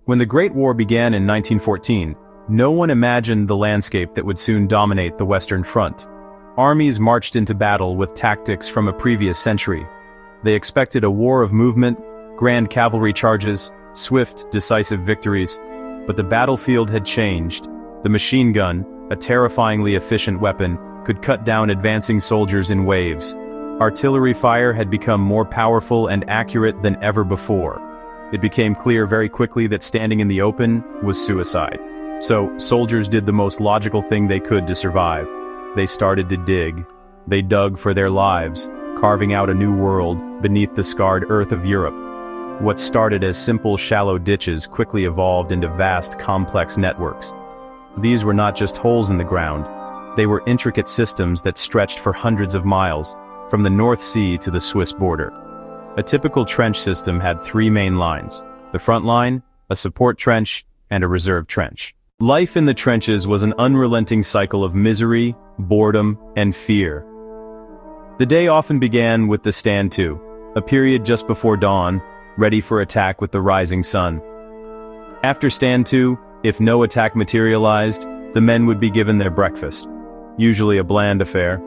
When the Great War began in 1914, no one imagined the landscape that would soon dominate the Western Front. Armies marched into battle with tactics from a previous century. They expected a war of movement, grand cavalry charges, swift, decisive victories. But the battlefield had changed. The machine gun, a terrifyingly efficient weapon, could cut down advancing soldiers in waves. Artillery fire had become more powerful and accurate than ever before. It became clear very quickly that standing in the open was suicide. So, soldiers did the most logical thing they could to survive. They started to dig. They dug for their lives, carving out a new world beneath the scarred earth of Europe. What started as simple shallow ditches quickly evolved into vast complex networks. These were not just holes in the ground. They were intricate systems that stretched for hundreds of miles, from the North Sea to the Swiss border. A typical trench system had three main lines: the front line, a support trench, and a reserve trench. Life in the trenches was an unrelenting cycle of misery, boredom, and fear. The day often began with the stand to, a period just before dawn, ready for attack with the rising sun. After stand to, if no attack materialized, the men would be given their breakfast, usually a bland affair.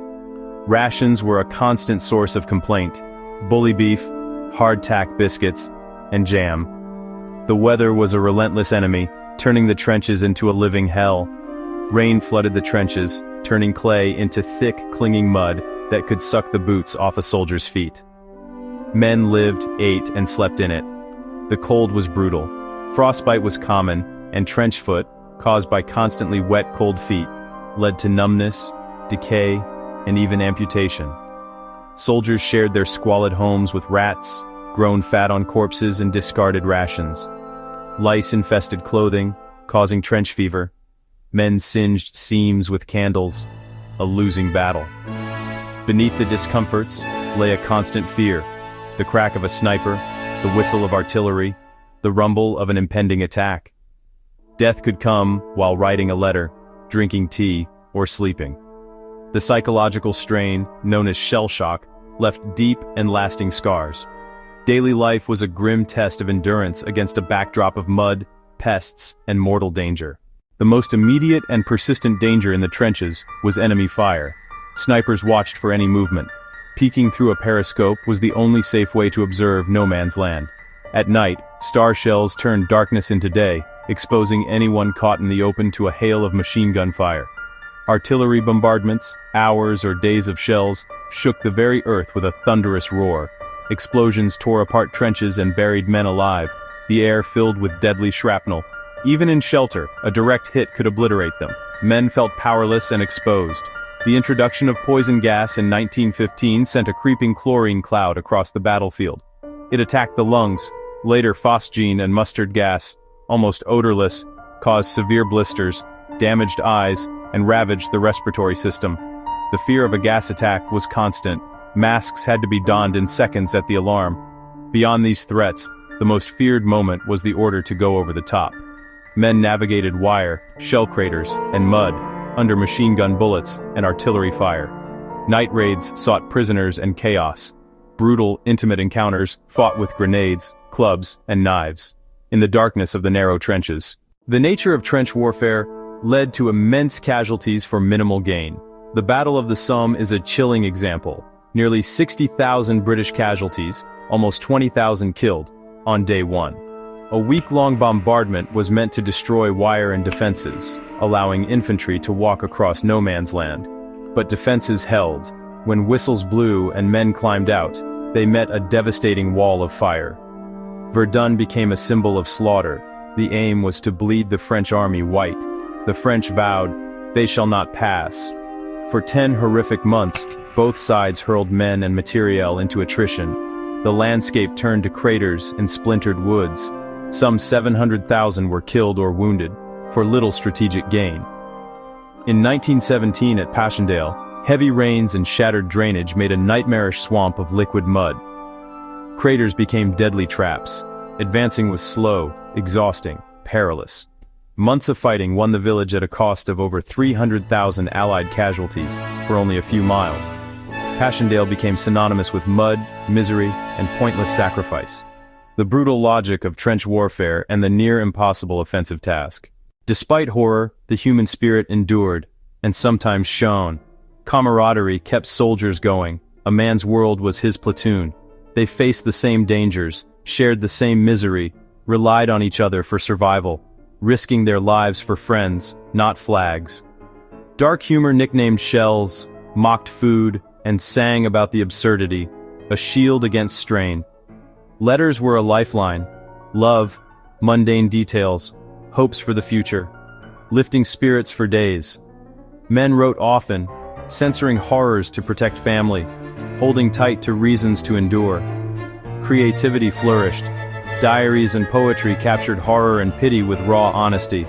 Rations were a constant source of complaint: bully beef, hardtack biscuits, and jam. The weather was a relentless enemy, turning the trenches into a living hell. Rain flooded the trenches, turning clay into thick, clinging mud that could suck the boots off a soldier's feet. Men lived, ate, and slept in it. The cold was brutal. Frostbite was common, and trench foot, caused by constantly wet, cold feet, led to numbness, decay, and even amputation. Soldiers shared their squalid homes with rats, grown fat on corpses, and discarded rations. Lice infested clothing, causing trench fever. Men singed seams with candles, a losing battle. Beneath the discomforts lay a constant fear: the crack of a sniper, the whistle of artillery, the rumble of an impending attack. Death could come while writing a letter, drinking tea, or sleeping. The psychological strain, known as shell shock, left deep and lasting scars. Daily life was a grim test of endurance against a backdrop of mud, pests, and mortal danger. The most immediate and persistent danger in the trenches was enemy fire. Snipers watched for any movement. Peeking through a periscope was the only safe way to observe no man's land. At night, star shells turned darkness into day, exposing anyone caught in the open to a hail of machine gun fire. Artillery bombardments, hours or days of shells, shook the very earth with a thunderous roar. Explosions tore apart trenches and buried men alive, the air filled with deadly shrapnel. Even in shelter, a direct hit could obliterate them. Men felt powerless and exposed. The introduction of poison gas in 1915 sent a creeping chlorine cloud across the battlefield. It attacked the lungs. Later, phosgene and mustard gas, almost odorless, caused severe blisters, damaged eyes, and ravaged the respiratory system. The fear of a gas attack was constant. Masks had to be donned in seconds at the alarm. Beyond these threats, the most feared moment was the order to go over the top. Men navigated wire, shell craters, and mud, under machine gun bullets and artillery fire. Night raids sought prisoners and chaos. Brutal, intimate encounters fought with grenades, clubs, and knives, in the darkness of the narrow trenches. The nature of trench warfare led to immense casualties for minimal gain. The Battle of the Somme is a chilling example. Nearly 60,000 British casualties, almost 20,000 killed, on day one. A week-long bombardment was meant to destroy wire and defenses, allowing infantry to walk across no man's land. But defenses held. When whistles blew and men climbed out, they met a devastating wall of fire. Verdun became a symbol of slaughter. The aim was to bleed the French army white. The French vowed, "They shall not pass." For 10 horrific months, both sides hurled men and materiel into attrition. The landscape turned to craters and splintered woods. Some 700,000 were killed or wounded, for little strategic gain. In 1917 at Passchendaele, heavy rains and shattered drainage made a nightmarish swamp of liquid mud. Craters became deadly traps. Advancing was slow, exhausting, perilous. Months of fighting won the village at a cost of over 300,000 Allied casualties for only a few miles. Passchendaele became synonymous with mud, misery, and pointless sacrifice. the brutal logic of trench warfare and the near-impossible offensive task. Despite horror, the human spirit endured, and sometimes shone. Camaraderie kept soldiers going. A man's world was his platoon. They faced the same dangers, shared the same misery, relied on each other for survival, risking their lives for friends, not flags. Dark humor nicknamed shells, mocked food, and sang about the absurdity, a shield against strain. Letters were a lifeline. Love, mundane details, hopes for the future, lifting spirits for days. Men wrote often, censoring horrors to protect family, holding tight to reasons to endure. Creativity flourished. Diaries and poetry captured horror and pity with raw honesty.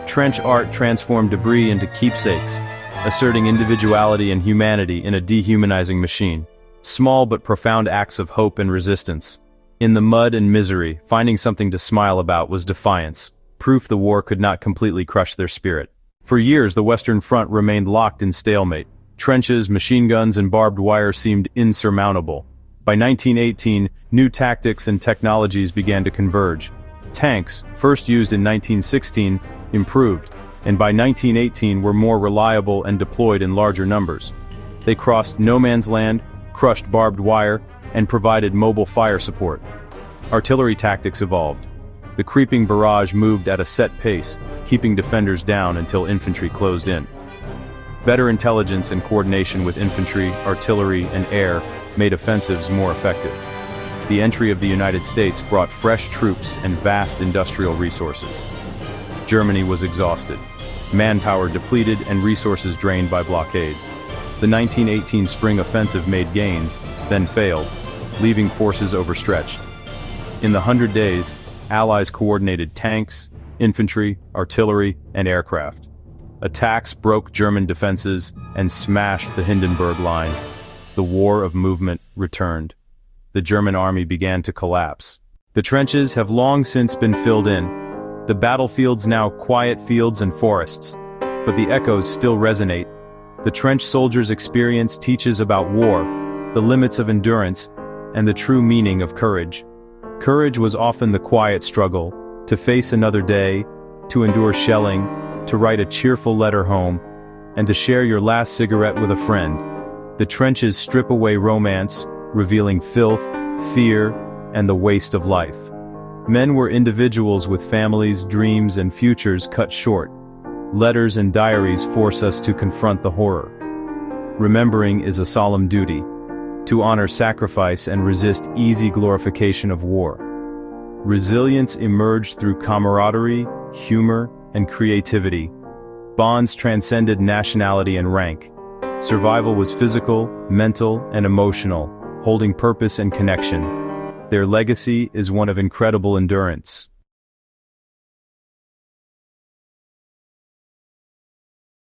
Trench art transformed debris into keepsakes, asserting individuality and humanity in a dehumanizing machine. Small but profound acts of hope and resistance. In the mud and misery, finding something to smile about was defiance, proof the war could not completely crush their spirit. For years, the Western Front remained locked in stalemate. Trenches, machine guns, and barbed wire seemed insurmountable. By 1918, new tactics and technologies began to converge. Tanks, first used in 1916, improved, and by 1918 were more reliable and deployed in larger numbers. They crossed no man's land, crushed barbed wire, and provided mobile fire support. Artillery tactics evolved. The creeping barrage moved at a set pace, keeping defenders down until infantry closed in. Better intelligence and coordination with infantry, artillery, and air made offensives more effective. The entry of the United States brought fresh troops and vast industrial resources. Germany was exhausted, manpower depleted and resources drained by blockade. The 1918 spring offensive made gains, then failed, leaving forces overstretched. In the 100 days, Allies coordinated tanks, infantry, artillery, and aircraft. Attacks broke German defenses and smashed the Hindenburg Line. The war of movement returned. The German army began to collapse. The trenches have long since been filled in. The battlefields now quiet fields and forests. But the echoes still resonate. The trench soldier's experience teaches about war, the limits of endurance, and the true meaning of courage. Courage was often the quiet struggle, to face another day, to endure shelling, to write a cheerful letter home, and to share your last cigarette with a friend. The trenches strip away romance, revealing filth, fear, and the waste of life. Men were individuals with families, dreams, and futures cut short. Letters and diaries force us to confront the horror. Remembering is a solemn duty, to honor sacrifice and resist easy glorification of war. Resilience emerged through camaraderie, humor, and creativity. Bonds transcended nationality and rank. Survival was physical, mental, and emotional, holding purpose and connection. Their legacy is one of incredible endurance.